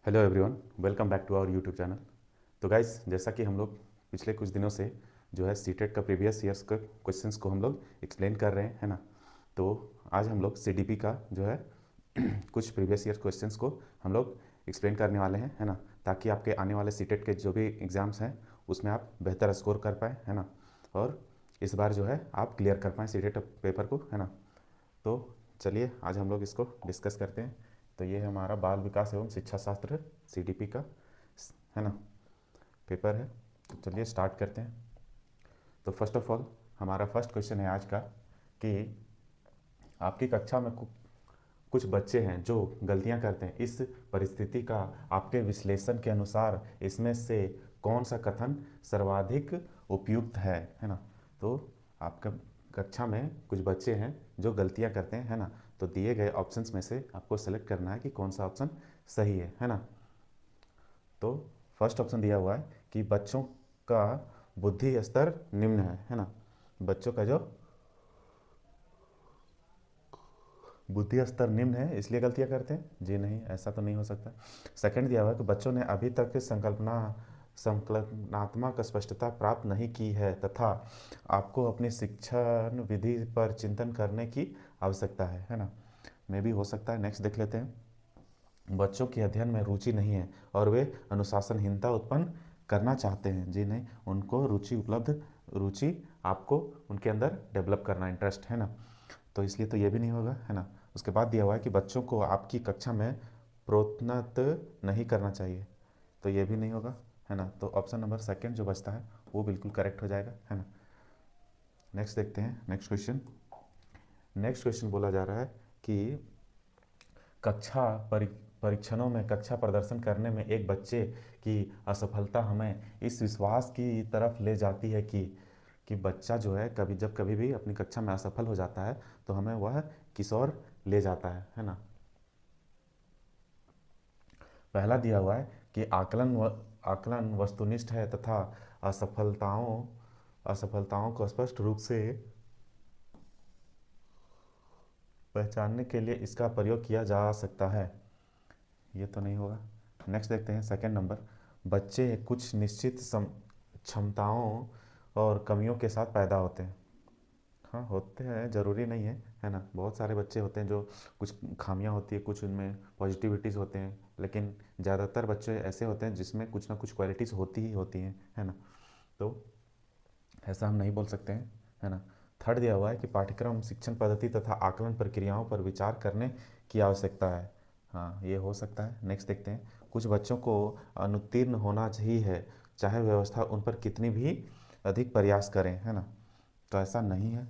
Hello everyone, welcome back to our YouTube channel. तो guys, जैसा कि हम लोग पिछले कुछ दिनों से जो है सीटेट का प्रीवियस ईयर्स का क्वेश्चंस को हम लोग एक्सप्लेन कर रहे हैं, है ना। तो आज हम लोग सीडीपी का जो है कुछ प्रीवियस ईयर क्वेश्चंस को हम लोग एक्सप्लेन करने वाले हैं, है ना, ताकि आपके आने वाले सीटेट के जो भी एग्ज़ाम्स हैं उसमें आप बेहतर स्कोर कर पाएँ, है ना, और इस बार जो है आप क्लियर कर पाएँ सीटेट पेपर को, है ना। तो चलिए आज हम लोग इसको डिस्कस करते हैं। तो ये हमारा बाल विकास एवं शिक्षा शास्त्र सीडीपी का, है ना, पेपर है। तो चलिए स्टार्ट करते हैं। तो फर्स्ट ऑफ ऑल हमारा फर्स्ट क्वेश्चन है आज का कि आपकी कक्षा में कुछ बच्चे हैं जो गलतियां करते हैं। इस परिस्थिति का आपके विश्लेषण के अनुसार इसमें से कौन सा कथन सर्वाधिक उपयुक्त है ना। तो आपका कक्षा में कुछ बच्चे हैं जो गलतियां करते हैं, है ना। तो दिए गए ऑप्शंस में से आपको सेलेक्ट करना है कि कौन सा ऑप्शन सही है ना। तो फर्स्ट ऑप्शन दिया हुआ है कि बच्चों का बुद्धि स्तर निम्न है ना। बच्चों का जो बुद्धि स्तर निम्न है इसलिए गलतियां करते हैं। जी नहीं, ऐसा तो नहीं हो सकता। सेकंड दिया हुआ है कि बच्चों ने अभी तक संकल्पनात्मक स्पष्टता प्राप्त नहीं की है तथा आपको अपनी शिक्षण विधि पर चिंतन करने की आवश्यकता है ना। में भी हो सकता है। नेक्स्ट देख लेते हैं। बच्चों की अध्ययन में रुचि नहीं है और वे अनुशासनहीनता उत्पन्न करना चाहते हैं। जी नहीं, उनको रुचि आपको उनके अंदर डेवलप करना, इंटरेस्ट, है ना। तो इसलिए तो ये भी नहीं होगा, है ना। उसके बाद दिया हुआ है कि बच्चों को आपकी कक्षा में प्रोत्साहित नहीं करना चाहिए। तो ये भी नहीं होगा, है ना। तो ऑप्शन नंबर सेकंड जो बचता है वो बिल्कुल करेक्ट हो जाएगा, है ना। नेक्स्ट देखते हैं। नेक्स्ट क्वेश्चन बोला जा रहा है कि कक्षा परीक्षणों में कक्षा प्रदर्शन करने में एक बच्चे की असफलता हमें इस विश्वास की तरफ ले जाती है कि बच्चा जो है कभी भी अपनी कक्षा में असफल हो जाता है तो हमें वह किस ओर ले जाता है ना। पहला दिया हुआ है कि आकलन वस्तुनिष्ठ है तथा असफलताओं असफलताओं को स्पष्ट रूप से पहचानने के लिए इसका प्रयोग किया जा सकता है। ये तो नहीं होगा। नेक्स्ट देखते हैं सेकंड नंबर। बच्चे कुछ निश्चित क्षमताओं और कमियों के साथ पैदा होते हैं। हाँ, होते हैं, ज़रूरी नहीं है ना। बहुत सारे बच्चे होते हैं जो कुछ खामियां होती है, कुछ उनमें पॉजिटिविटीज़ होते हैं, लेकिन ज़्यादातर बच्चे ऐसे होते हैं जिसमें कुछ ना कुछ क्वालिटीज़ होती ही होती हैं, है ना। तो ऐसा हम नहीं बोल सकते हैं, है ना। थर्ड दिया हुआ है कि पाठ्यक्रम शिक्षण पद्धति तथा आकलन प्रक्रियाओं पर विचार करने की आवश्यकता है। हाँ, ये हो सकता है। नेक्स्ट देखते हैं। कुछ बच्चों को अनुत्तीर्ण होना ही है, चाहे व्यवस्था उन पर कितनी भी अधिक प्रयास करें, है ना। तो ऐसा नहीं है।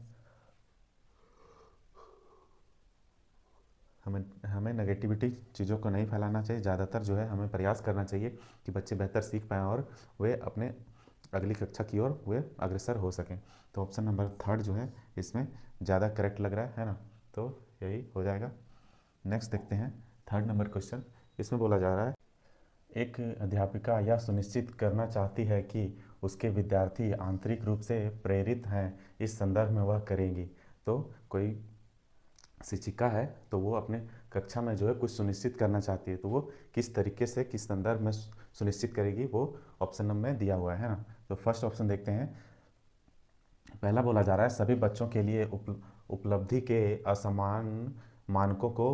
हमें हमें नेगेटिविटी चीज़ों को नहीं फैलाना चाहिए। ज़्यादातर जो है हमें प्रयास करना चाहिए कि बच्चे बेहतर सीख पाएँ और वे अपने अगली कक्षा की ओर वे अग्रसर हो सकें। तो ऑप्शन नंबर थर्ड जो है इसमें ज़्यादा करेक्ट लग रहा है ना। तो यही हो जाएगा। नेक्स्ट देखते हैं थर्ड नंबर क्वेश्चन। इसमें बोला जा रहा है एक अध्यापिका यह सुनिश्चित करना चाहती है कि उसके विद्यार्थी आंतरिक रूप से प्रेरित हैं, इस संदर्भ में वह करेंगी। तो कोई शिक्षिका है तो वो अपने कक्षा में जो है कुछ सुनिश्चित करना चाहती है, तो वो किस तरीके से किस संदर्भ में सुनिश्चित करेगी वो ऑप्शन नंबर में दिया हुआ है ना। तो फर्स्ट ऑप्शन देखते हैं। पहला बोला जा रहा है सभी बच्चों के लिए उपलब्धि के असमान मानकों को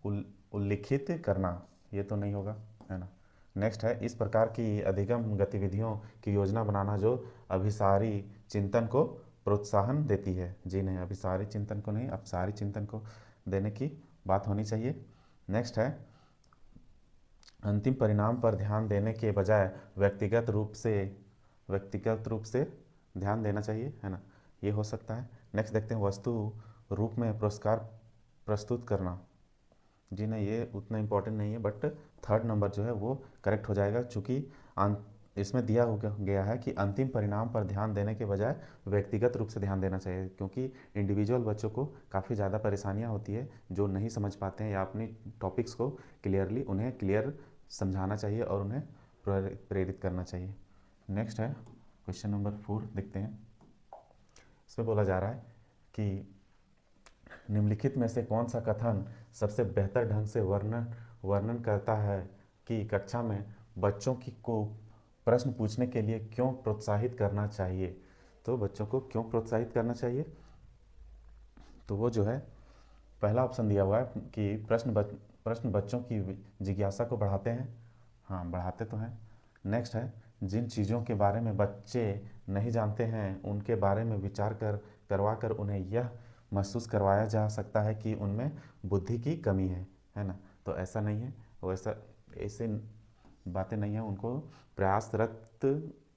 उल्लिखित करना। ये तो नहीं होगा, है ना। नेक्स्ट है इस प्रकार की अधिगम गतिविधियों की योजना बनाना जो अभिसारी चिंतन को प्रोत्साहन देती है। जी नहीं, अभिसारी चिंतन को नहीं, अपसारी चिंतन को देने की बात होनी चाहिए। नेक्स्ट है अंतिम परिणाम पर ध्यान देने के बजाय व्यक्तिगत रूप से ध्यान देना चाहिए, है ना। ये हो सकता है। नेक्स्ट देखते हैं वस्तु रूप में पुरस्कार प्रस्तुत करना। जी नहीं, ये उतना इम्पोर्टेंट नहीं है, बट थर्ड नंबर जो है वो करेक्ट हो जाएगा, चूँकि इसमें दिया गया है कि अंतिम परिणाम पर ध्यान देने के बजाय व्यक्तिगत रूप से ध्यान देना चाहिए, क्योंकि इंडिविजुअल बच्चों को काफ़ी ज़्यादा परेशानियाँ होती है जो नहीं समझ पाते हैं या अपनी टॉपिक्स को क्लियरली उन्हें क्लियर समझाना चाहिए और उन्हें प्रेरित करना चाहिए। नेक्स्ट है क्वेश्चन नंबर 4 देखते हैं। इसमें बोला जा रहा है कि निम्नलिखित में से कौन सा कथन सबसे बेहतर ढंग से वर्णन करता है कि कक्षा में बच्चों की को प्रश्न पूछने के लिए क्यों प्रोत्साहित करना चाहिए। तो बच्चों को क्यों प्रोत्साहित करना चाहिए, तो वो जो है पहला ऑप्शन दिया हुआ है कि प्रश्न बच्चों की जिज्ञासा को बढ़ाते हैं। हाँ, बढ़ाते तो हैं। नेक्स्ट है, जिन चीज़ों के बारे में बच्चे नहीं जानते हैं उनके बारे में विचार करवा कर उन्हें यह महसूस करवाया जा सकता है कि उनमें बुद्धि की कमी है ना। तो ऐसा नहीं है, वैसा ऐसे बातें नहीं है, उनको प्रयासरत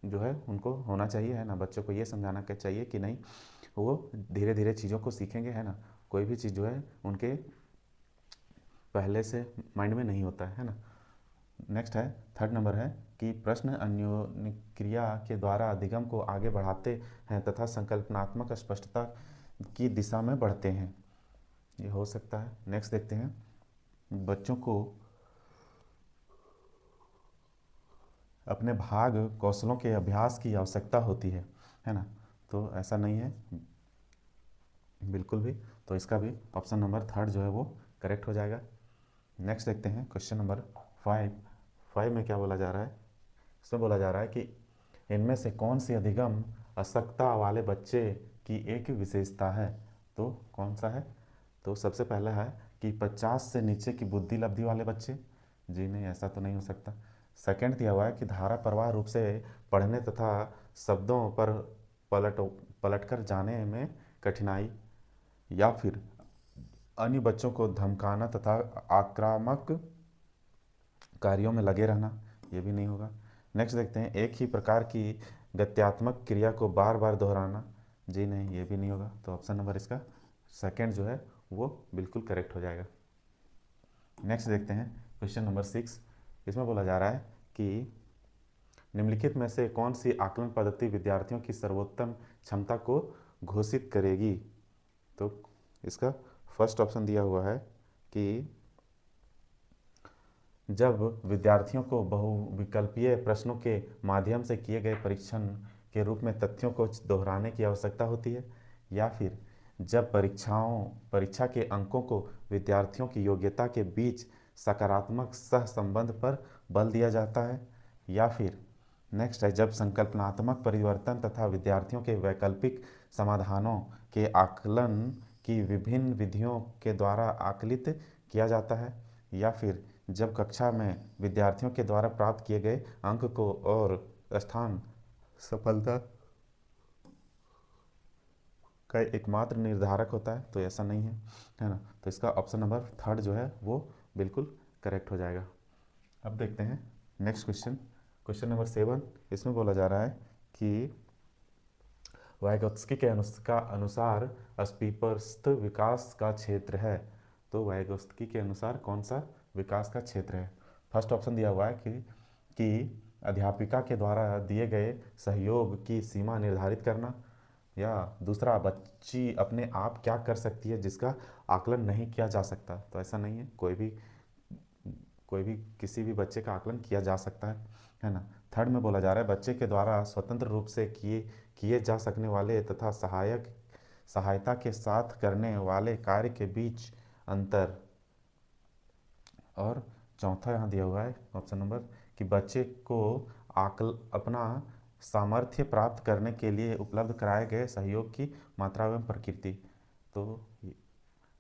जो है उनको होना चाहिए, है ना। बच्चों को ये समझाना चाहिए कि नहीं, वो धीरे धीरे चीज़ों को सीखेंगे, है ना। कोई भी चीज़ जो है उनके पहले से माइंड में नहीं होता है ना। नेक्स्ट है, थर्ड नंबर है कि प्रश्न अन्योन्क्रिया के द्वारा अधिगम को आगे बढ़ाते हैं तथा संकल्पनात्मक स्पष्टता की दिशा में बढ़ते हैं। ये हो सकता है। नेक्स्ट देखते हैं, बच्चों को अपने भाग कौशलों के अभ्यास की आवश्यकता होती है ना। तो ऐसा नहीं है बिल्कुल भी। तो इसका भी ऑप्शन नंबर थर्ड जो है वो करेक्ट हो जाएगा। नेक्स्ट देखते हैं क्वेश्चन नंबर 5 में क्या बोला जा रहा है। इसमें बोला जा रहा है कि इनमें से कौन सी अधिगम असक्ता वाले बच्चे की एक विशेषता है। तो कौन सा है, तो सबसे पहला है कि 50 से नीचे की बुद्धि लब्धि वाले बच्चे। जी नहीं, ऐसा तो नहीं हो सकता। सेकंड दिया हुआ है कि धारा प्रवाह रूप से पढ़ने तथा शब्दों पर पलटकर जाने में कठिनाई, या फिर अन्य बच्चों को धमकाना तथा आक्रामक कार्यों में लगे रहना। ये भी नहीं होगा। नेक्स्ट देखते हैं, एक ही प्रकार की गत्यात्मक क्रिया को बार बार दोहराना। जी नहीं, ये भी नहीं होगा। तो ऑप्शन नंबर इसका सेकंड जो है वो बिल्कुल करेक्ट हो जाएगा। नेक्स्ट देखते हैं क्वेश्चन नंबर 6। इसमें बोला जा रहा है कि निम्नलिखित में से कौन सी आकलन पद्धति विद्यार्थियों की सर्वोत्तम क्षमता को घोषित करेगी। तो इसका फर्स्ट ऑप्शन दिया हुआ है कि जब विद्यार्थियों को बहुविकल्पीय प्रश्नों के माध्यम से किए गए परीक्षण के रूप में तथ्यों को दोहराने की आवश्यकता होती है, या फिर जब परीक्षा के अंकों को विद्यार्थियों की योग्यता के बीच सकारात्मक सहसंबंध पर बल दिया जाता है, या फिर नेक्स्ट है जब संकल्पनात्मक परिवर्तन तथा विद्यार्थियों के वैकल्पिक समाधानों के आकलन की विभिन्न विधियों के द्वारा आकलित किया जाता है, या फिर जब कक्षा में विद्यार्थियों के द्वारा प्राप्त किए गए अंक को और स्थान सफलता का एकमात्र निर्धारक होता है। तो ऐसा नहीं है ना। तो इसका ऑप्शन नंबर थर्ड जो है वो बिल्कुल करेक्ट हो जाएगा। अब देखते हैं नेक्स्ट क्वेश्चन नंबर 7। इसमें बोला जा रहा है कि वाइगोत्स्की के अनुसार स्पीपर्स्थ विकास का क्षेत्र है। तो वाइगोत्स्की के अनुसार कौन सा विकास का क्षेत्र है। फर्स्ट ऑप्शन दिया हुआ है कि अध्यापिका के द्वारा दिए गए सहयोग की सीमा निर्धारित करना, या दूसरा बच्ची अपने आप क्या कर सकती है जिसका आकलन नहीं किया जा सकता। तो ऐसा नहीं है, कोई भी किसी भी बच्चे का आकलन किया जा सकता है ना। थर्ड में बोला जा रहा है बच्चे के द्वारा स्वतंत्र रूप से किए जा सकने वाले तथा सहायता के साथ करने वाले कार्य के बीच अंतर। और चौथा यहाँ दिया हुआ है ऑप्शन नंबर कि बच्चे को अपना सामर्थ्य प्राप्त करने के लिए उपलब्ध कराए गए सहयोग की मात्रा एवं प्रकृति। तो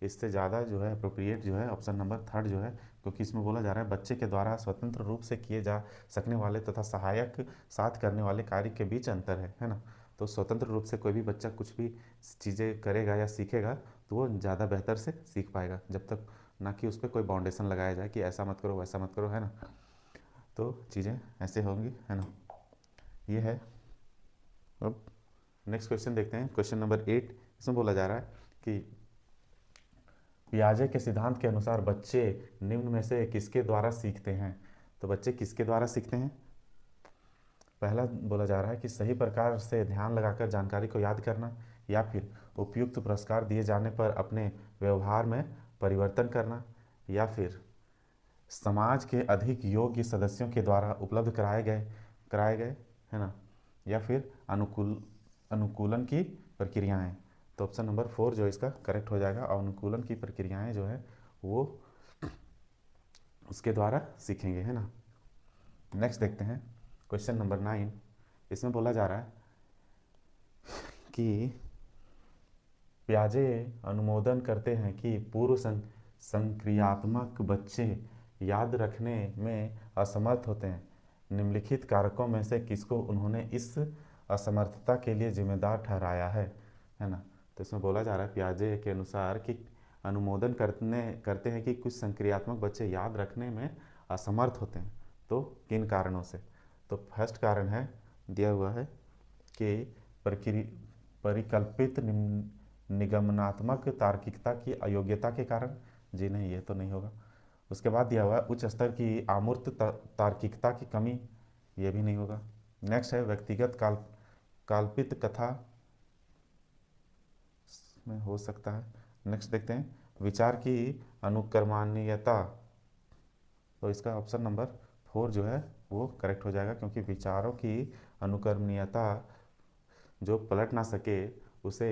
इससे ज़्यादा जो है अप्रोप्रिएट जो है ऑप्शन नंबर थर्ड जो है, क्योंकि इसमें बोला जा रहा है बच्चे के द्वारा स्वतंत्र रूप से किए जा सकने वाले तथा सहायक साथ करने वाले कार्य के बीच अंतर है ना। तो स्वतंत्र रूप से कोई भी बच्चा कुछ भी चीज़ें करेगा या सीखेगा तो वो ज़्यादा बेहतर से सीख पाएगा, जब तक ना कि उस पर कोई बाउंडेशन लगाया जाए कि ऐसा मत करो वैसा मत करो, है ना। तो चीज़ें ऐसे होंगी, है ना। ये है। अब नेक्स्ट क्वेश्चन देखते हैं, क्वेश्चन नंबर 8। इसमें बोला जा रहा है कि पियाजे के सिद्धांत के अनुसार बच्चे निम्न में से किसके द्वारा सीखते हैं। तो बच्चे किसके द्वारा सीखते हैं। पहला बोला जा रहा है कि सही प्रकार से ध्यान लगाकर जानकारी को याद करना, या फिर उपयुक्त पुरस्कार दिए जाने पर अपने व्यवहार में परिवर्तन करना, या फिर समाज के अधिक योग्य सदस्यों के द्वारा उपलब्ध कराए गए, है ना, या फिर अनुकूलन की प्रक्रियाएं। तो ऑप्शन नंबर 4 जो इसका करेक्ट हो जाएगा। और अनुकूलन की प्रक्रियाएं जो है वो उसके द्वारा सीखेंगे, है ना। नेक्स्ट देखते हैं क्वेश्चन नंबर 9। इसमें बोला जा रहा है कि प्याजे अनुमोदन करते हैं कि पूर्व संक्रियात्मक बच्चे याद रखने में असमर्थ होते हैं। निम्नलिखित कारकों में से किसको उन्होंने इस असमर्थता के लिए जिम्मेदार ठहराया है ना। तो इसमें बोला जा रहा है प्याजे के अनुसार कि अनुमोदन करते हैं कि कुछ संक्रियात्मक बच्चे याद रखने में असमर्थ होते हैं, तो किन कारणों से। तो फर्स्ट कारण है दिया हुआ है कि परिकल्पित निगमनात्मक तार्किकता की अयोग्यता के कारण। जी नहीं, ये तो नहीं होगा। उसके बाद दिया हुआ है उच्च स्तर की आमूर्त तार्किकता की कमी, ये भी नहीं होगा। नेक्स्ट है व्यक्तिगत काल्पित कथा में हो सकता है। नेक्स्ट देखते हैं विचार की अनुकर्मणीयता, तो इसका ऑप्शन नंबर 4 जो है वो करेक्ट हो जाएगा, क्योंकि विचारों की अनुकर्मणीयता जो पलट ना सके उसे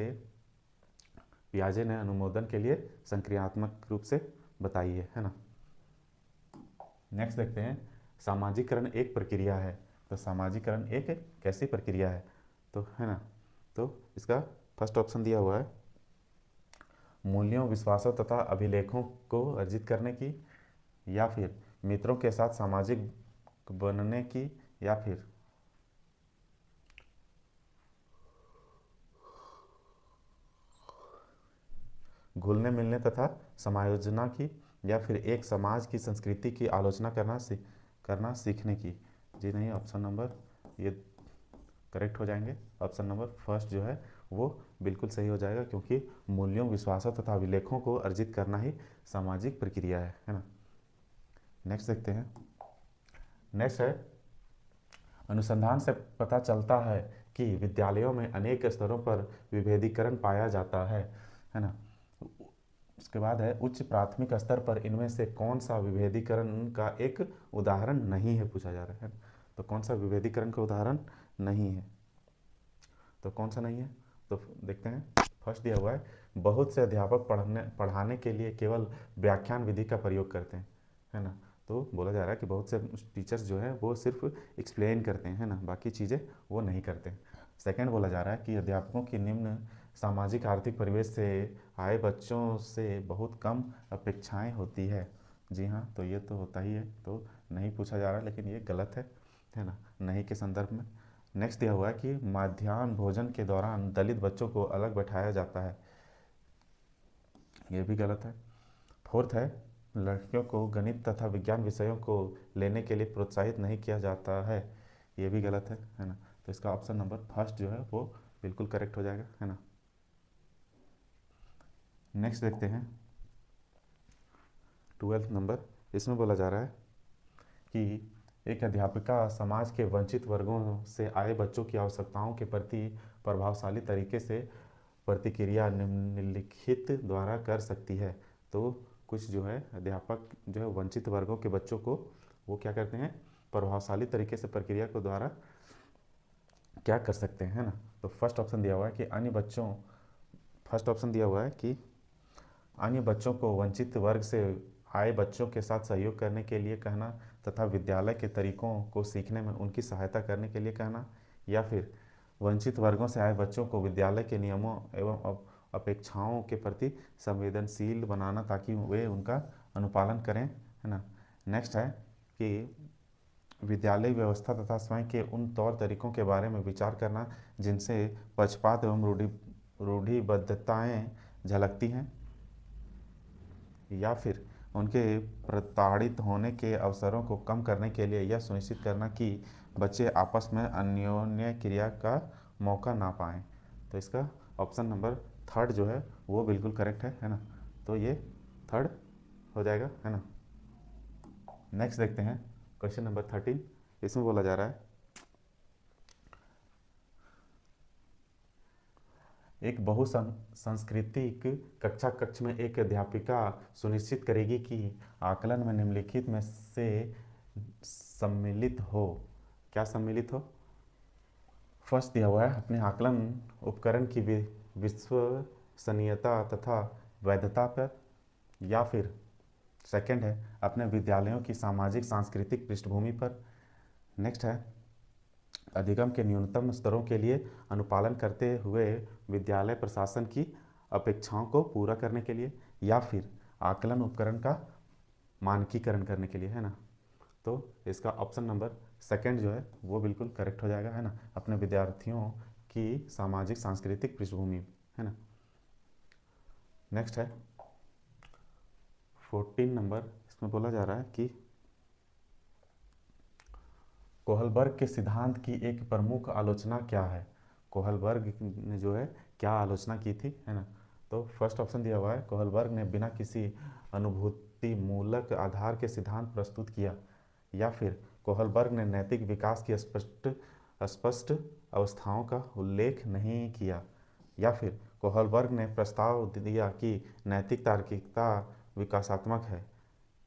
पियाजे ने अनुमोदन के लिए संक्रियात्मक रूप से बताई है ना। नेक्स्ट देखते हैं सामाजिकरण एक प्रक्रिया है। तो सामाजिकरण एक कैसी प्रक्रिया है, तो है ना। तो इसका फर्स्ट ऑप्शन दिया हुआ है मूल्यों, विश्वासों तथा अभिलेखों को अर्जित करने की, या फिर मित्रों के साथ सामाजिक बनने की, या फिर घुलने मिलने तथा समायोजना की, या फिर एक समाज की संस्कृति की आलोचना करना सीखने की। जी नहीं, ऑप्शन नंबर ये करेक्ट हो जाएंगे। ऑप्शन नंबर फर्स्ट जो है वो बिल्कुल सही हो जाएगा, क्योंकि मूल्यों, विश्वासों तथा अभिलेखों को अर्जित करना ही सामाजिक प्रक्रिया है ना। नेक्स्ट देखते हैं। नेक्स्ट है अनुसंधान से पता चलता है कि विद्यालयों में अनेक स्तरों पर विभेदीकरण पाया जाता है ना। उसके बाद है उच्च प्राथमिक स्तर पर इनमें से कौन सा विभेदीकरण का एक उदाहरण नहीं है, पूछा जा रहा है। तो कौन सा विभेदीकरण का उदाहरण नहीं है, तो कौन सा नहीं है, तो देखते हैं। फर्स्ट दिया हुआ है बहुत से अध्यापक पढ़ाने के लिए केवल व्याख्यान विधि का प्रयोग करते हैं, है ना। तो बोला जा रहा है कि बहुत से टीचर्स जो है वो सिर्फ एक्सप्लेन करते हैं, है ना, बाकी चीज़ें वो नहीं करते हैं। सेकंड बोला जा रहा है कि अध्यापकों की निम्न सामाजिक आर्थिक परिवेश से आए बच्चों से बहुत कम अपेक्षाएं होती है। जी हाँ, तो ये तो होता ही है, तो नहीं पूछा जा रहा, लेकिन ये गलत है ना, नहीं के संदर्भ में। नेक्स्ट दिया हुआ है कि मध्याह्न भोजन के दौरान दलित बच्चों को अलग बैठाया जाता है, ये भी गलत है। फोर्थ है लड़कियों को गणित तथा विज्ञान विषयों को लेने के लिए प्रोत्साहित नहीं किया जाता है, ये भी गलत है ना। तो इसका ऑप्शन नंबर फर्स्ट जो है वो बिल्कुल करेक्ट हो जाएगा, है ना। नेक्स्ट देखते हैं 12th नंबर। इसमें बोला जा रहा है कि एक अध्यापिका समाज के वंचित वर्गों से आए बच्चों की आवश्यकताओं के प्रति प्रभावशाली तरीके से प्रतिक्रिया निम्नलिखित द्वारा कर सकती है। तो कुछ जो है अध्यापक जो है वंचित वर्गों के बच्चों को वो क्या करते हैं, प्रभावशाली तरीके से प्रक्रिया के द्वारा क्या कर सकते हैं, है ना। तो फर्स्ट ऑप्शन दिया हुआ है कि अन्य बच्चों को वंचित वर्ग से आए बच्चों के साथ सहयोग करने के लिए कहना तथा विद्यालय के तरीकों को सीखने में उनकी सहायता करने के लिए कहना, या फिर वंचित वर्गों से आए बच्चों को विद्यालय के नियमों एवं अपेक्षाओं के प्रति संवेदनशील बनाना ताकि वे उनका अनुपालन करें, है ना। नेक्स्ट है कि विद्यालय व्यवस्था तथा स्वयं के उन तौर तरीकों के बारे में विचार करना जिनसे पक्षपात एवं रूढ़िबद्धताएं झलकती हैं, या फिर उनके प्रताड़ित होने के अवसरों को कम करने के लिए यह सुनिश्चित करना कि बच्चे आपस में अन्योन्य क्रिया का मौका ना पाएं। तो इसका ऑप्शन नंबर थर्ड जो है वो बिल्कुल करेक्ट है ना। तो ये थर्ड हो जाएगा, है ना। नेक्स्ट देखते हैं क्वेश्चन नंबर 13। इसमें बोला जा रहा है एक बहुसांस्कृतिक कक्षा कक्ष में एक अध्यापिका सुनिश्चित करेगी कि आकलन में निम्नलिखित में से सम्मिलित हो। क्या सम्मिलित हो, फर्स्ट दिया हुआ है अपने आकलन उपकरण की विश्वसनीयता तथा वैधता पर, या फिर सेकंड है अपने विद्यालयों की सामाजिक सांस्कृतिक पृष्ठभूमि पर। नेक्स्ट है अधिगम के न्यूनतम स्तरों के लिए अनुपालन करते हुए विद्यालय प्रशासन की अपेक्षाओं को पूरा करने के लिए, या फिर आकलन उपकरण का मानकीकरण करने के लिए, है ना। तो इसका ऑप्शन नंबर सेकंड जो है वो बिल्कुल करेक्ट हो जाएगा, है ना, अपने विद्यार्थियों की सामाजिक सांस्कृतिक पृष्ठभूमि, है ना। नेक्स्ट है 14 नंबर, इसमें बोला जा रहा है कि कोहलबर्ग के सिद्धांत की एक प्रमुख आलोचना क्या है। कोहलबर्ग ने जो है क्या आलोचना की थी, है ना। तो फर्स्ट ऑप्शन दिया हुआ है कोहलबर्ग ने बिना किसी अनुभूति मूलक आधार के सिद्धांत प्रस्तुत किया, या फिर कोहलबर्ग ने नैतिक विकास की स्पष्ट अवस्थाओं का उल्लेख नहीं किया, या फिर कोहलबर्ग ने प्रस्ताव दिया कि नैतिक तार्किकता विकासात्मक है।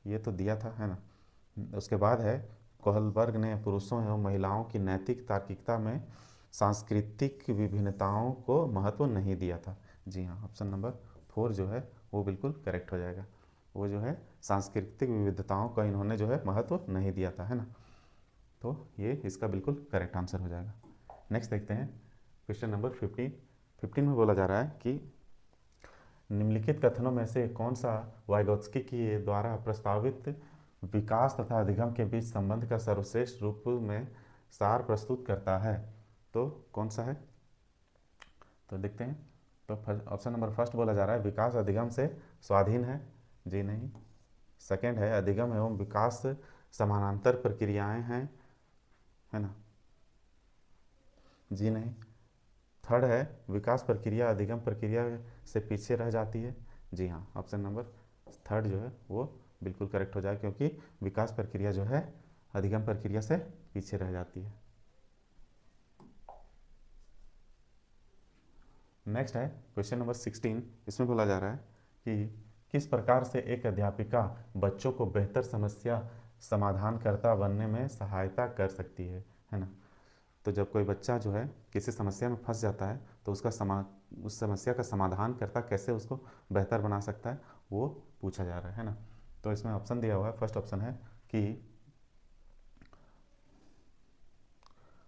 ये तो दिया था, है ना। उसके बाद है कोहलबर्ग ने पुरुषों एवं महिलाओं की नैतिक तार्किकता में सांस्कृतिक विभिन्नताओं को महत्व नहीं दिया था। जी हाँ, ऑप्शन नंबर 4 जो है वो बिल्कुल करेक्ट हो जाएगा। वो जो है सांस्कृतिक विविधताओं का इन्होंने जो है महत्व नहीं दिया था, है ना। तो ये इसका बिल्कुल करेक्ट आंसर हो जाएगा। नेक्स्ट देखते हैं क्वेश्चन नंबर 15 में बोला जा रहा है कि निम्नलिखित कथनों में से कौन सा वाइगोत्स्की के द्वारा प्रस्तावित विकास तथा अधिगम के बीच संबंध का सर्वश्रेष्ठ रूप में सार प्रस्तुत करता है। तो कौन सा है, तो देखते हैं। तो ऑप्शन नंबर फर्स्ट बोला जा रहा है विकास अधिगम से स्वाधीन है। जी नहीं। सेकंड है अधिगम एवं विकास समानांतर प्रक्रियाएं हैं, है ना। जी नहीं। थर्ड है विकास प्रक्रिया अधिगम प्रक्रिया से पीछे रह जाती है। जी हाँ, ऑप्शन नंबर थर्ड जो है वो बिल्कुल करेक्ट हो जाए, क्योंकि विकास प्रक्रिया जो है अधिगम प्रक्रिया से पीछे रह जाती है। नेक्स्ट है क्वेश्चन नंबर 16, इसमें बोला जा रहा है कि किस प्रकार से एक अध्यापिका बच्चों को बेहतर समस्या समाधानकर्ता बनने में सहायता कर सकती है ना। तो जब कोई बच्चा जो है किसी समस्या में फंस जाता है तो उस समस्या का समाधान करता कैसे उसको बेहतर बना सकता है वो पूछा जा रहा है ना। तो इसमें ऑप्शन दिया हुआ है, फर्स्ट ऑप्शन है कि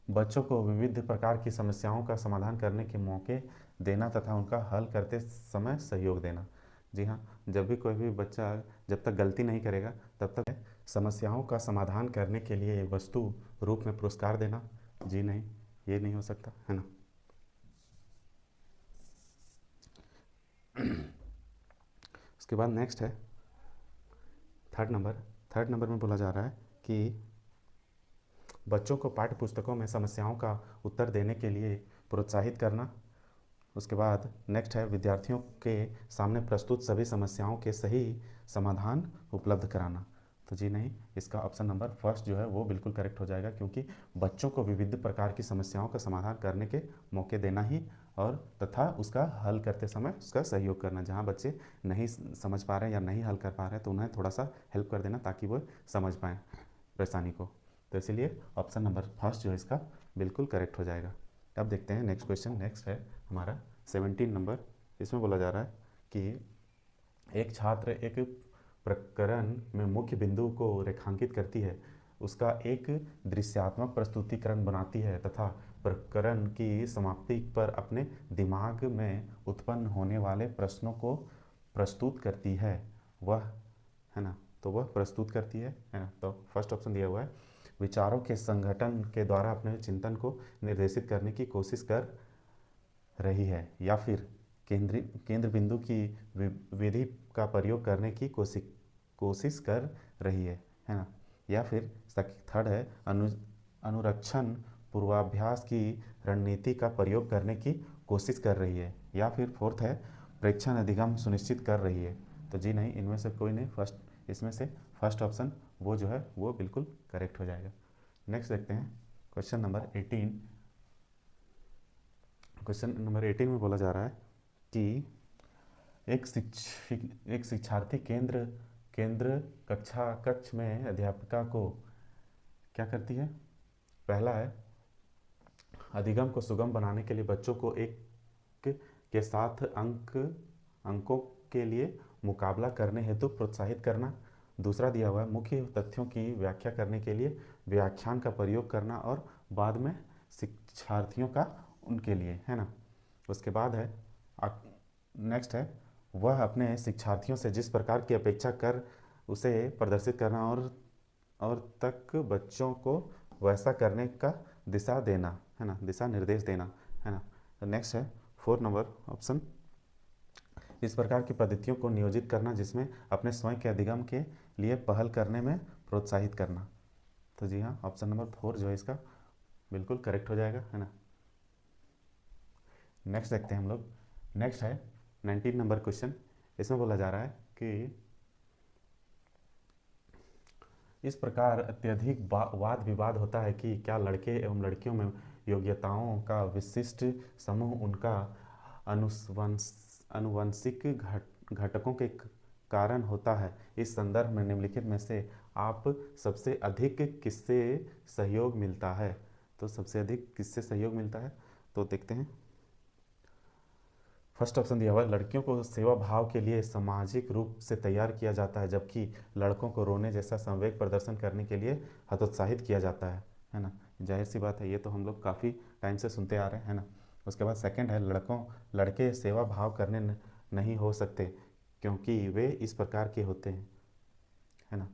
बच्चों को विविध प्रकार की समस्याओं का समाधान करने के मौके देना तथा उनका हल करते समय सहयोग देना। जी हाँ, जब भी कोई भी बच्चा जब तक गलती नहीं करेगा तब तक समस्याओं का समाधान करने के लिए वस्तु रूप में पुरस्कार देना। जी नहीं, ये नहीं हो सकता, है ना। उसके बाद नेक्स्ट है थर्ड नंबर में बोला जा रहा है कि बच्चों को पाठ्य पुस्तकों में समस्याओं का उत्तर देने के लिए प्रोत्साहित करना। उसके बाद नेक्स्ट है विद्यार्थियों के सामने प्रस्तुत सभी समस्याओं के सही समाधान उपलब्ध कराना। तो जी नहीं, इसका ऑप्शन नंबर फर्स्ट जो है वो बिल्कुल करेक्ट हो जाएगा, क्योंकि बच्चों को विविध प्रकार की समस्याओं का समाधान करने के मौके देना ही और तथा उसका हल करते समय उसका सहयोग करना। जहाँ बच्चे नहीं समझ पा रहे हैं या नहीं हल कर पा रहे हैं तो उन्हें थोड़ा सा हेल्प कर देना ताकि वो समझ पाएँ परेशानी को। तो इसीलिए ऑप्शन नंबर फर्स्ट जो है इसका बिल्कुल करेक्ट हो जाएगा। अब देखते हैं नेक्स्ट क्वेश्चन। नेक्स्ट है हमारा 17 नंबर, इसमें बोला जा रहा है कि एक छात्र एक प्रकरण में मुख्य बिंदु को रेखांकित करती है, उसका एक दृश्यात्मक प्रस्तुतिकरण बनाती है तथा प्रकरण की समाप्ति पर अपने दिमाग में उत्पन्न होने वाले प्रश्नों को प्रस्तुत करती है, वह, है ना। तो वह प्रस्तुत करती है ना। तो फर्स्ट ऑप्शन दिया हुआ है विचारों के संगठन के द्वारा अपने चिंतन को निर्देशित करने की कोशिश कर रही है, या फिर केंद्र बिंदु की विधि का प्रयोग करने की कोशिश कर रही है ना। या फिर थर्ड है अनुरक्षण पूर्वाभ्यास की रणनीति का प्रयोग करने की कोशिश कर रही है, या फिर फोर्थ है प्रेक्षण अधिगम सुनिश्चित कर रही है। तो जी नहीं, इनमें से कोई नहीं, इसमें से फर्स्ट ऑप्शन वो जो है वो बिल्कुल करेक्ट हो जाएगा। नेक्स्ट देखते हैं क्वेश्चन नंबर 18। क्वेश्चन नंबर 18 में बोला जा रहा है कि एक शिक्षार्थी केंद्र कक्ष में अध्यापिका को क्या करती है। पहला है अधिगम को सुगम बनाने के लिए बच्चों को एक के साथ अंकों के लिए मुकाबला करने हेतु प्रोत्साहित करना। दूसरा दिया हुआ है मुख्य तथ्यों की व्याख्या करने के लिए व्याख्यान का प्रयोग करना और बाद में शिक्षार्थियों का उनके लिए, है ना। उसके बाद है नेक्स्ट है वह अपने शिक्षार्थियों से जिस प्रकार की अपेक्षा कर उसे प्रदर्शित करना और तक बच्चों को वैसा करने का दिशा देना, है ना, दिशा निर्देश देना, है ना। नेक्स्ट है 4 नंबर ऑप्शन, इस प्रकार की पद्धतियों को नियोजित करना जिसमें अपने स्वयं के अधिगम के लिए पहल करने में प्रोत्साहित करना। तो जी हाँ, ऑप्शन नंबर 4 जो है इसका बिल्कुल करेक्ट हो जाएगा, है ना। नेक्स्ट देखते हैं हम लोग। नेक्स्ट है 19 नंबर क्वेश्चन। इसमें बोला जा रहा है कि इस प्रकार अत्यधिक वाद विवाद होता है कि क्या लड़के एवं लड़कियों में योग्यताओं का विशिष्ट समूह उनका अनुवंशिक घटकों के कारण होता है। इस संदर्भ में निम्नलिखित में से आप सबसे अधिक किससे सहयोग मिलता है। तो सबसे अधिक किससे सहयोग मिलता है, तो देखते हैं। फर्स्ट ऑप्शन दिया हुआ है लड़कियों को सेवा भाव के लिए सामाजिक रूप से तैयार किया जाता है, जबकि लड़कों को रोने जैसा संवेग प्रदर्शन करने के लिए हतोत्साहित किया जाता है ना। जाहिर सी बात है, ये तो हम लोग काफ़ी टाइम से सुनते आ रहे हैं, है ना। उसके बाद सेकंड है लड़के सेवा भाव करने नहीं हो सकते क्योंकि वे इस प्रकार के होते हैं, है ना।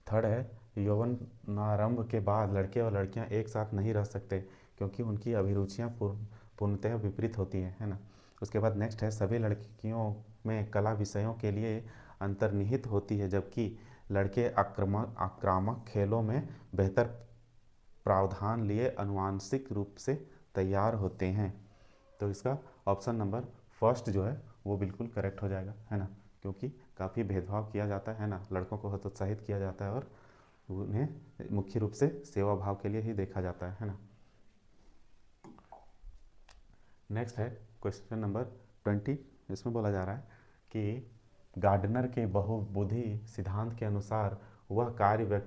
थर्ड है यौवनारंभ के बाद लड़के और लड़कियां एक साथ नहीं रह सकते क्योंकि उनकी अभिरुचियां पूर्णतः विपरीत होती हैं, है ना। उसके बाद नेक्स्ट है सभी लड़कियों में कला विषयों के लिए अंतर्निहित होती है, जबकि लड़के आक्रामक खेलों में बेहतर प्रावधान लिए आनुवांशिक रूप से तैयार होते हैं। तो इसका ऑप्शन नंबर फर्स्ट जो है वो बिल्कुल करेक्ट हो जाएगा, है ना, क्योंकि काफ़ी भेदभाव किया जाता है ना, लड़कों को हतोत्साहित किया जाता है और उन्हें मुख्य रूप से सेवा भाव के लिए ही देखा जाता है ना। नेक्स्ट है क्वेश्चन नंबर 20। इसमें बोला जा रहा है कि गार्डनर के बहुबुद्धि सिद्धांत के अनुसार वह कार्य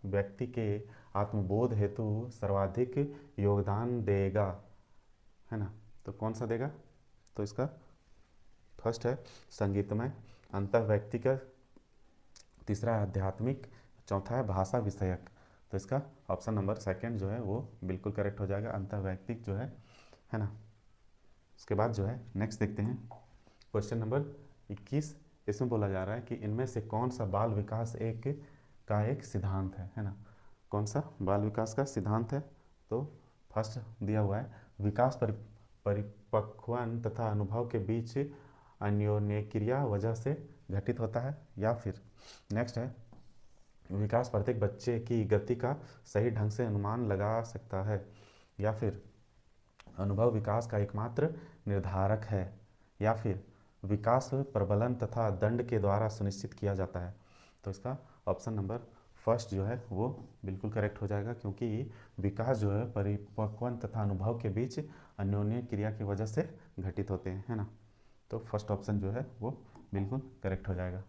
व्यक्ति के आत्मबोध हेतु सर्वाधिक योगदान देगा, है ना। तो कौन सा देगा, तो इसका फर्स्ट है संगीतमय, अंतर्व्यक्तिगत, तीसरा है आध्यात्मिक, चौथा है भाषा विषयक। तो इसका ऑप्शन नंबर सेकंड जो है वो बिल्कुल करेक्ट हो जाएगा, अंतर्व्यक्तिक जो है ना। उसके बाद जो है नेक्स्ट देखते हैं क्वेश्चन नंबर 21। इसमें बोला जा रहा है कि इनमें से कौन सा बाल विकास एक सिद्धांत है ना। कौन सा बाल विकास का सिद्धांत है, तो फर्स्ट दिया हुआ है विकास परिपक्वन तथा अनुभव के बीच अन्योन्य क्रिया वजह से घटित होता है, या फिर नेक्स्ट है विकास प्रत्येक बच्चे की गति का सही ढंग से अनुमान लगा सकता है, या फिर अनुभव विकास का एकमात्र निर्धारक है, या फिर विकास प्रबलन तथा दंड के द्वारा सुनिश्चित किया जाता है। तो इसका ऑप्शन नंबर फर्स्ट जो है वो बिल्कुल करेक्ट हो जाएगा, क्योंकि विकास जो है परिपक्वन तथा अनुभव के बीच अन्योन्य क्रिया की वजह से घटित होते हैं, है ना। तो फर्स्ट ऑप्शन जो है वो बिल्कुल करेक्ट हो जाएगा।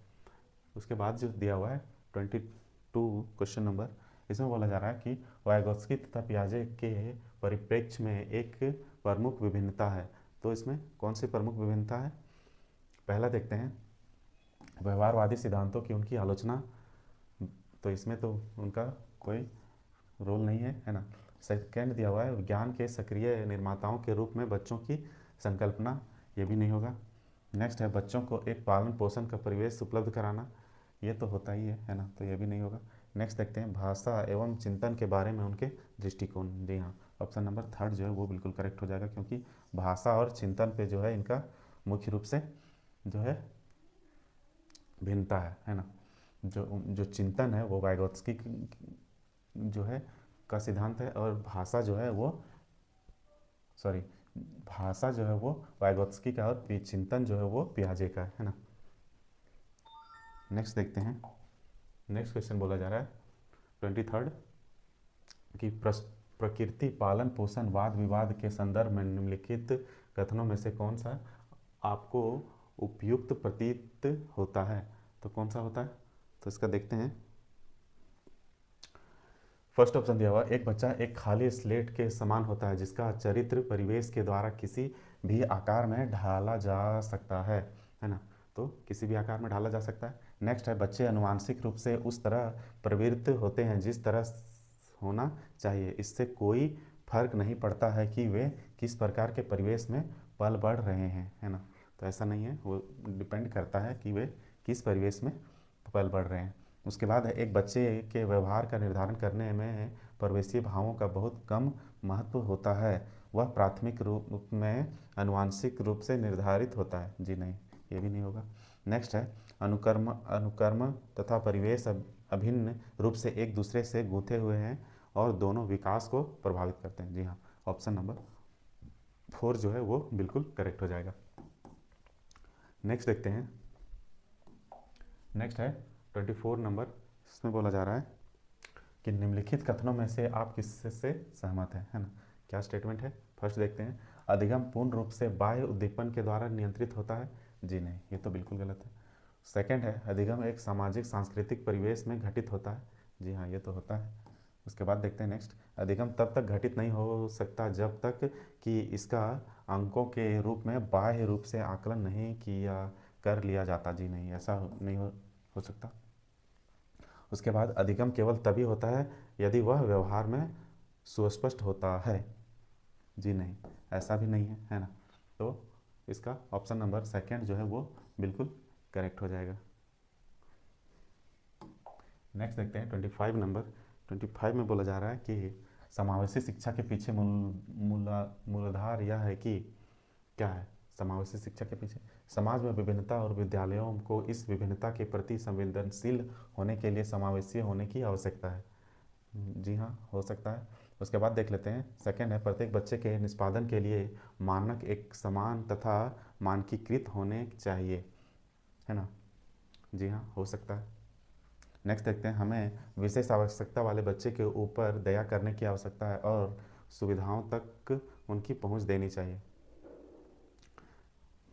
उसके बाद जो दिया हुआ है 22 क्वेश्चन नंबर, इसमें बोला जा रहा है कि वाइगोत्स्की तथा पियाजे के परिप्रेक्ष्य में एक प्रमुख विभिन्नता है। तो इसमें कौन सी प्रमुख विभिन्नता है, पहला देखते हैं व्यवहारवादी सिद्धांतों की उनकी आलोचना, तो इसमें तो उनका कोई रोल नहीं है ना। सेकेंड दिया हुआ है विज्ञान के सक्रिय निर्माताओं के रूप में बच्चों की संकल्पना, ये भी नहीं होगा। नेक्स्ट है बच्चों को एक पालन पोषण का परिवेश उपलब्ध कराना, ये तो होता ही है ना, तो ये भी नहीं होगा। नेक्स्ट देखते हैं भाषा एवं चिंतन के बारे में उनके दृष्टिकोण। जी हाँ, ऑप्शन नंबर थर्ड जो है वो बिल्कुल करेक्ट हो जाएगा, क्योंकि भाषा और चिंतन पे जो है इनका मुख्य रूप से जो है भिन्नता है ना। जो चिंतन है वो वाइगोत्स्की जो है का सिद्धांत है, और भाषा जो है वो भाषा जो है वो वाइगोत्स्की का, और चिंतन जो है वो पियाजे का है ना। नेक्स्ट देखते हैं, नेक्स्ट क्वेश्चन बोला जा रहा है 23 कि प्रकृति पालन पोषण वाद विवाद के संदर्भ में निम्नलिखित कथनों में से कौन सा आपको उपयुक्त प्रतीत होता है। तो कौन सा होता है, तो इसका देखते हैं। फर्स्ट ऑप्शन दिया हुआ एक बच्चा एक खाली स्लेट के समान होता है जिसका चरित्र परिवेश के द्वारा किसी भी आकार में ढाला जा सकता है ना। तो किसी भी आकार में ढाला जा सकता है। नेक्स्ट है बच्चे अनुवांशिक रूप से उस तरह प्रवृत्त होते हैं जिस तरह होना चाहिए, इससे कोई फर्क नहीं पड़ता है कि वे किस प्रकार के परिवेश में पल बढ़ रहे हैं, है ना। तो ऐसा नहीं है, वो डिपेंड करता है कि वे किस परिवेश में पल बढ़ रहे हैं। उसके बाद है एक बच्चे के व्यवहार का निर्धारण करने में परिवेशीय भावों का बहुत कम महत्व होता है, वह प्राथमिक रूप में अनुवांशिक रूप से निर्धारित होता है। जी नहीं, ये भी नहीं होगा। नेक्स्ट है अनुकर्म तथा परिवेश अभिन्न रूप से एक दूसरे से गूंथे हुए हैं और दोनों विकास को प्रभावित करते हैं। जी हाँ, ऑप्शन नंबर 4 जो है वो बिल्कुल करेक्ट हो जाएगा। नेक्स्ट देखते हैं। नेक्स्ट है 24 नंबर। इसमें बोला जा रहा है कि निम्नलिखित कथनों में से आप किससे सहमत हैं, है ना। क्या स्टेटमेंट है, फर्स्ट देखते हैं। अधिगम पूर्ण रूप से बाह्य उद्दीपन के द्वारा नियंत्रित होता है। जी नहीं, ये तो बिल्कुल गलत है। सेकंड है अधिगम एक सामाजिक सांस्कृतिक परिवेश में घटित होता है। जी हाँ, ये तो होता है। उसके बाद देखते हैं नेक्स्ट। अधिगम तब तक घटित नहीं हो सकता जब तक कि इसका अंकों के रूप में बाह्य रूप से आकलन नहीं किया कर लिया जाता। जी नहीं, ऐसा नहीं हो सकता। उसके बाद अधिगम केवल तभी होता है यदि वह व्यवहार में सुस्पष्ट होता है। जी नहीं, ऐसा भी नहीं है, है ना। तो इसका ऑप्शन नंबर सेकंड जो है वो बिल्कुल करेक्ट हो जाएगा। नेक्स्ट देखते हैं 25 नंबर। 25 में बोला जा रहा है कि समावेशी शिक्षा के पीछे मूलाधार यह है कि क्या है समावेशी शिक्षा के पीछे समाज में विभिन्नता और विद्यालयों को इस विभिन्नता के प्रति संवेदनशील होने के लिए समावेशी होने की आवश्यकता है। जी हाँ, हो सकता है। उसके बाद देख लेते हैं सेकंड है प्रत्येक बच्चे के निष्पादन के लिए मानक एक समान तथा मानकीकृत होने चाहिए, है ना। जी हाँ, हो सकता है। नेक्स्ट देखते हैं हमें विशेष आवश्यकता वाले बच्चे के ऊपर दया करने की आवश्यकता है और सुविधाओं तक उनकी पहुंच देनी चाहिए।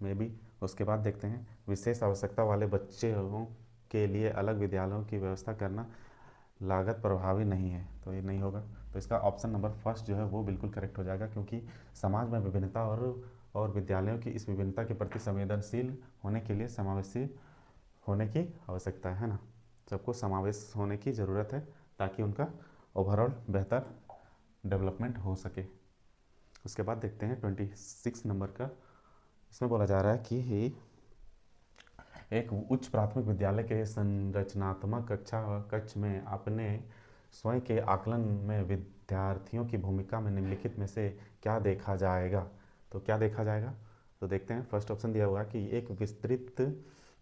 में भी उसके बाद देखते हैं विशेष आवश्यकता वाले बच्चों के लिए अलग विद्यालयों की व्यवस्था करना लागत प्रभावी नहीं है, तो ये नहीं होगा। तो इसका ऑप्शन नंबर फर्स्ट जो है वो बिल्कुल करेक्ट हो जाएगा, क्योंकि समाज में विभिन्नता और विद्यालयों की इस विभिन्नता के प्रति संवेदनशील होने के लिए समावेशी होने की आवश्यकता है ना। सबको समावेश होने की ज़रूरत है ताकि उनका ओवरऑल बेहतर डेवलपमेंट हो सके। उसके बाद देखते हैं 26 नंबर का। इसमें बोला जा रहा है कि एक उच्च प्राथमिक विद्यालय के संरचनात्मक कक्ष में अपने स्वयं के आकलन में विद्यार्थियों की भूमिका में निम्नलिखित में से क्या देखा जाएगा। तो क्या देखा जाएगा, तो देखते हैं। फर्स्ट ऑप्शन दिया हुआ कि एक विस्तृत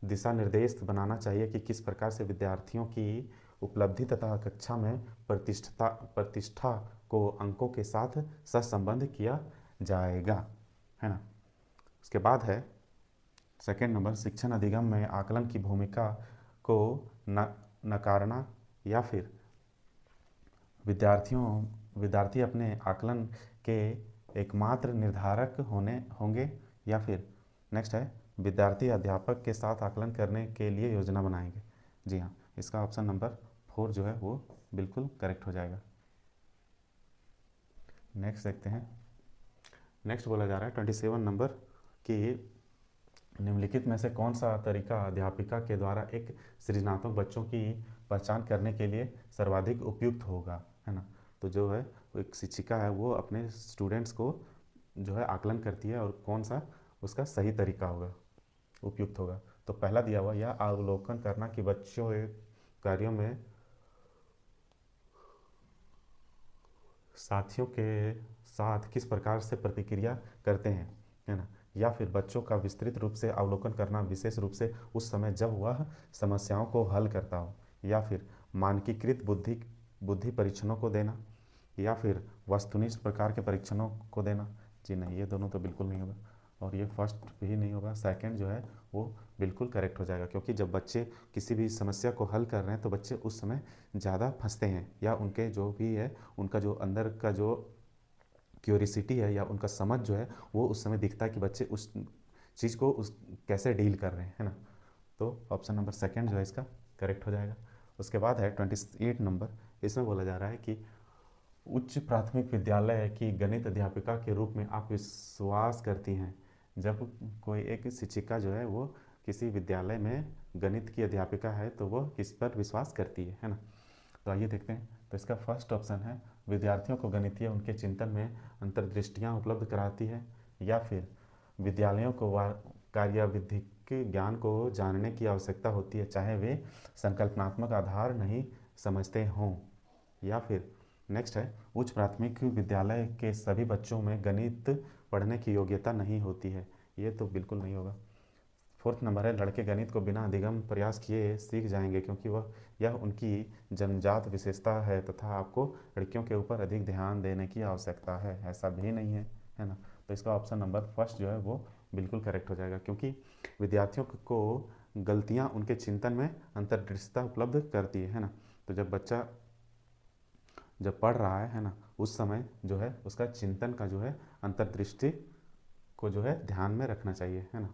दिशा निर्देश बनाना चाहिए कि किस प्रकार से विद्यार्थियों की उपलब्धि तथा कक्षा में प्रतिष्ठा को अंकों के साथ सहसंबंध किया जाएगा, है ना। उसके बाद है सेकेंड नंबर शिक्षण अधिगम में आकलन की भूमिका को नकारना या फिर विद्यार्थी अपने आकलन के एकमात्र निर्धारक होंगे, या फिर नेक्स्ट है विद्यार्थी अध्यापक के साथ आकलन करने के लिए योजना बनाएंगे। जी हाँ, इसका ऑप्शन नंबर 4 जो है वो बिल्कुल करेक्ट हो जाएगा। नेक्स्ट देखते हैं। नेक्स्ट बोला जा रहा है 27 नंबर कि निम्नलिखित में से कौन सा तरीका अध्यापिका के द्वारा एक सृजनात्मक बच्चों की पहचान करने के लिए सर्वाधिक उपयुक्त होगा, है ना। तो जो है एक शिक्षिका है वो अपने स्टूडेंट्स को जो है आकलन करती है और कौन सा उसका सही तरीका होगा, उपयुक्त होगा। तो पहला दिया हुआ यह अवलोकन करना कि बच्चों कार्यों में साथियों के साथ किस प्रकार से प्रतिक्रिया करते हैं, है ना। या फिर बच्चों का विस्तृत रूप से अवलोकन करना, विशेष रूप से उस समय जब वह समस्याओं को हल करता हो, या फिर मानकीकृत बुद्धि परीक्षणों को देना, या फिर वस्तुनिष्ठ प्रकार के परीक्षणों को देना। जी नहीं, ये दोनों तो बिल्कुल नहीं होगा, और ये फर्स्ट भी नहीं होगा। सेकंड जो है वो बिल्कुल करेक्ट हो जाएगा, क्योंकि जब बच्चे किसी भी समस्या को हल कर रहे हैं तो बच्चे उस समय ज़्यादा फंसते हैं, या उनके जो भी है उनका जो अंदर का जो क्यूरियोसिटी है या उनका समझ जो है वो उस समय दिखता है कि बच्चे उस चीज़ को कैसे डील कर रहे हैं, है ना। तो ऑप्शन नंबर सेकंड जो है इसका करेक्ट हो जाएगा। उसके बाद है 28 नंबर। इसमें बोला जा रहा है कि उच्च प्राथमिक विद्यालय की गणित अध्यापिका के रूप में आप विश्वास करती हैं जब कोई एक शिक्षिका जो है वो किसी विद्यालय में गणित की अध्यापिका है तो वह किस पर विश्वास करती है ना। तो आइए देखते हैं। तो इसका फर्स्ट ऑप्शन है विद्यार्थियों को गणितीय उनके चिंतन में अंतर्दृष्टियाँ उपलब्ध कराती है, या फिर विद्यालयों को कार्यविधिक ज्ञान को जानने की आवश्यकता होती है चाहे वे संकल्पनात्मक आधार नहीं समझते हों, या फिर नेक्स्ट है उच्च प्राथमिक विद्यालय के सभी बच्चों में गणित पढ़ने की योग्यता नहीं होती है। ये तो बिल्कुल नहीं होगा। फोर्थ नंबर है लड़के गणित को बिना अधिगम प्रयास किए सीख जाएंगे क्योंकि यह उनकी जन्मजात विशेषता है तथा आपको लड़कियों के ऊपर अधिक ध्यान देने की आवश्यकता है। ऐसा भी नहीं है ना। तो इसका ऑप्शन नंबर फर्स्ट जो है वो बिल्कुल करेक्ट हो जाएगा, क्योंकि विद्यार्थियों को गलतियाँ उनके चिंतन में अंतर्दृष्टता उपलब्ध करती है ना। तो जब बच्चा जब पढ़ रहा है ना, उस समय जो है उसका चिंतन का जो है अंतर्दृष्टि को जो है ध्यान में रखना चाहिए, है ना।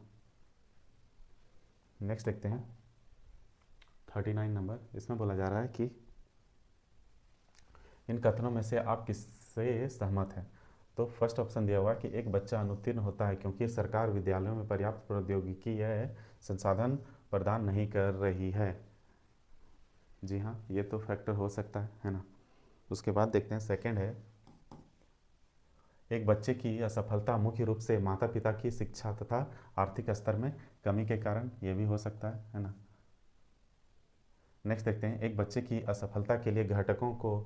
नेक्स्ट देखते हैं 39 नंबर। इसमें बोला जा रहा है कि इन कथनों में से आप किससे सहमत हैं। तो फर्स्ट ऑप्शन दिया हुआ है कि एक बच्चा अनुत्तीर्ण होता है क्योंकि सरकार विद्यालयों में पर्याप्त प्रौद्योगिकी या संसाधन प्रदान नहीं कर रही है। जी हाँ, ये तो फैक्टर हो सकता है ना। उसके बाद देखते हैं सेकंड है एक बच्चे की असफलता मुख्य रूप से माता पिता की शिक्षा तथा आर्थिक स्तर में कमी के कारण ये भी हो सकता है ना। नेक्स्ट देखते हैं एक बच्चे की असफलता के लिए घटकों को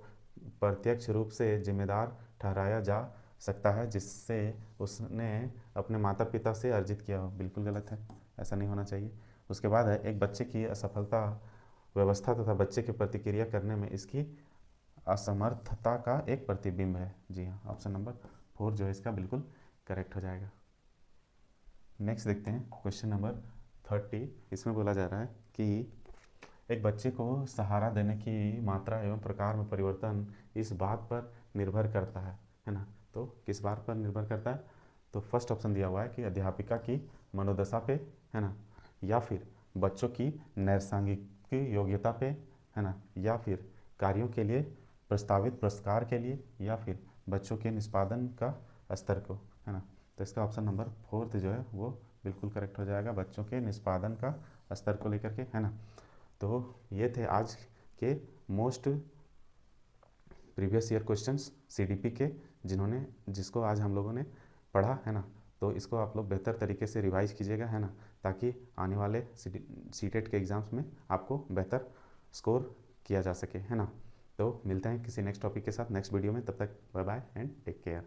प्रत्यक्ष रूप से जिम्मेदार ठहराया जा सकता है जिससे उसने अपने माता पिता से अर्जित किया हो। बिल्कुल गलत है, ऐसा नहीं होना चाहिए। उसके बाद है एक बच्चे की असफलता व्यवस्था तथा बच्चे की प्रतिक्रिया करने में इसकी असमर्थता का एक प्रतिबिंब है। जी हाँ, ऑप्शन नंबर 4 जो है इसका बिल्कुल करेक्ट हो जाएगा। नेक्स्ट देखते हैं क्वेश्चन नंबर 30। इसमें बोला जा रहा है कि एक बच्चे को सहारा देने की मात्रा एवं प्रकार में परिवर्तन इस बात पर निर्भर करता है ना। तो किस बात पर निर्भर करता है। तो फर्स्ट ऑप्शन दिया हुआ है कि अध्यापिका की मनोदशा पे, है ना, या फिर बच्चों की नैसर्गिक योग्यता पे, है ना, या फिर कार्यों के लिए प्रस्तावित पुरस्कार के लिए, या फिर बच्चों के निष्पादन का स्तर को, है ना। तो इसका ऑप्शन नंबर 4 जो है वो बिल्कुल करेक्ट हो जाएगा, बच्चों के निष्पादन का स्तर को लेकर के, है ना। तो ये थे आज के most previous year questions CDP के, जिसको आज हम लोगों ने पढ़ा, है ना। तो इसको आप लोग बेहतर तरीके से रिवाइज कीजिएगा, है ना, ताकि आने वाले सीटेट के एग्ज़ाम्स में आपको बेहतर स्कोर किया जा सके, है ना। तो मिलते हैं किसी नेक्स्ट टॉपिक के साथ नेक्स्ट वीडियो में। तब तक bye bye and take care.